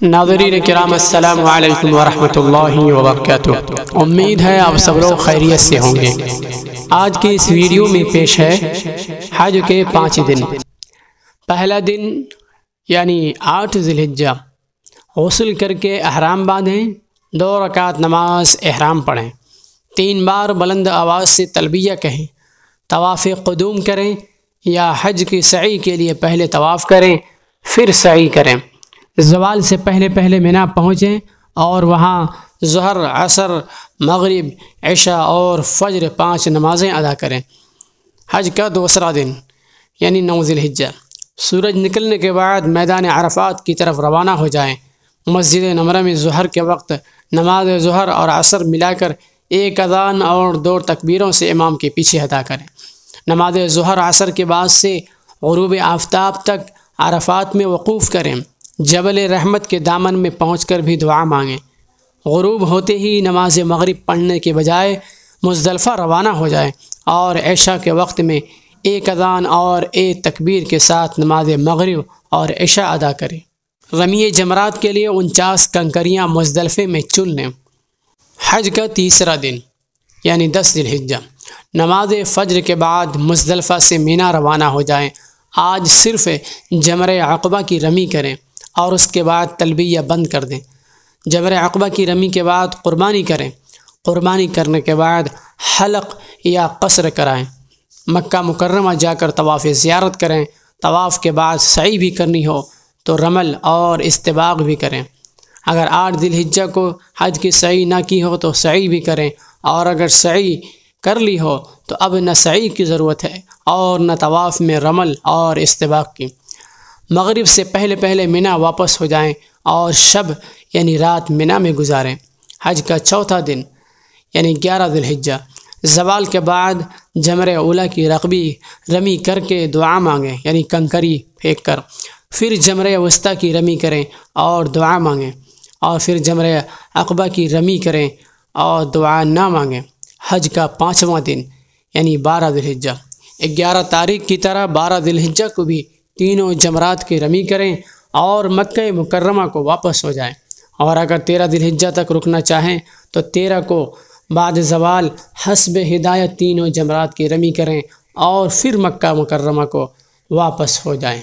नाज़रीन किराम अस्सलामु अलैकुम वरहमतुल्लाहि वबरकातुहू। उम्मीद है आप सब लोग खैरियत से होंगे। आज की इस वीडियो में पेश है हज के 5 दिन। पहला दिन यानी 8 ज़िलहिज्जा, गुस्ल करके एहराम बांधें, 2 रकात नमाज एहराम पढ़ें, 3 बार बुलंद आवाज़ से तलबिया कहें, तवाफ़ क़ुदूम करें या हज की सई के लिए पहले तवाफ़ करें फिर सई करें। ज़वाल से पहले पहले मिना पहुँचें और वहाँ ज़ुहर, असर, मगरिब, इशा और फ़ज्र 5 नमाज़ें अदा करें। हज का दूसरा दिन यानी 9 ज़िलहिज्जा, सूरज निकलने के बाद मैदान अरफ़ात की तरफ रवाना हो जाएं। मस्जिद नमरा में ज़ुहर के वक्त नमाज ज़ुहर और असर मिलाकर 1 अज़ान और 2 तकबीरों से इमाम के पीछे अदा करें। नमाज ज़ुहर असर के बाद से ग़ुरूब आफ़ताब तक अरफ़ात में वक़ूफ़ करें। जबल रहमत के दामन में पहुंचकर भी दुआ मांगें। ग़ुरूब होते ही नमाज मगरिब पढ़ने के बजाय मुज़दलिफ़ा रवाना हो जाए और इशा के वक्त में 1 अज़ान और 1 तकबीर के साथ नमाज मगरिब और इशा अदा करें। रमी जमरात के लिए 49 कंकरियाँ मुज़दलिफ़े में चुन लें। हज का तीसरा दिन यानी 10 ज़िलहिज्जा, नमाज फ़ज्र के बाद मुज़दलिफ़ा से मीना रवाना हो जाएं। आज सिर्फ़ जमरे अक़बा की रमी करें और उसके बाद तलबिया बंद कर दें। जमरे अक़बा की रमी के बाद क़ुरबानी करें। क़ुरबानी करने के बाद हलक़ या क़स्र कराएं। मक्का मुकर्रमा जाकर तवाफ़ ज़ियारत करें। तवाफ़ के बाद सई भी करनी हो तो रमल और इस्तिबाक़ भी करें। अगर 8 ज़िलहिज्जा को हज की सई ना की हो तो सई भी करें, और अगर सई कर ली हो तो अब न सई की ज़रूरत है और न तवाफ़ में रमल और इस्तिबाक़ की। मगरिब से पहले पहले मिना वापस हो जाएं और शब यानी रात मिना में गुजारें। हज का चौथा दिन यानी 11 ज़िलहिज्जा, ज़वाल के बाद जमरे उला की रमी करके दुआ मांगें यानी कंकरी फेंक कर, फिर जमरे वस्ता की रमी करें और दुआ मांगें, और फिर जमरे अक़बा की रमी करें और दुआ ना मांगें। हज का 5वां दिन यानी 12 ज़िलहिज्जा, 11 तारीख की तरह 12 ज़िलहिज्जा को भी तीनों जमरात की रमी करें और मक्का मुकर्रमा को वापस हो जाएं। और अगर 13 ज़िलहिज्जा तक रुकना चाहें तो 13 को बाद ज़वाल हस्ब हिदायत तीनों जमरात की रमी करें और फिर मक्का मुकर्रमा को वापस हो जाएं।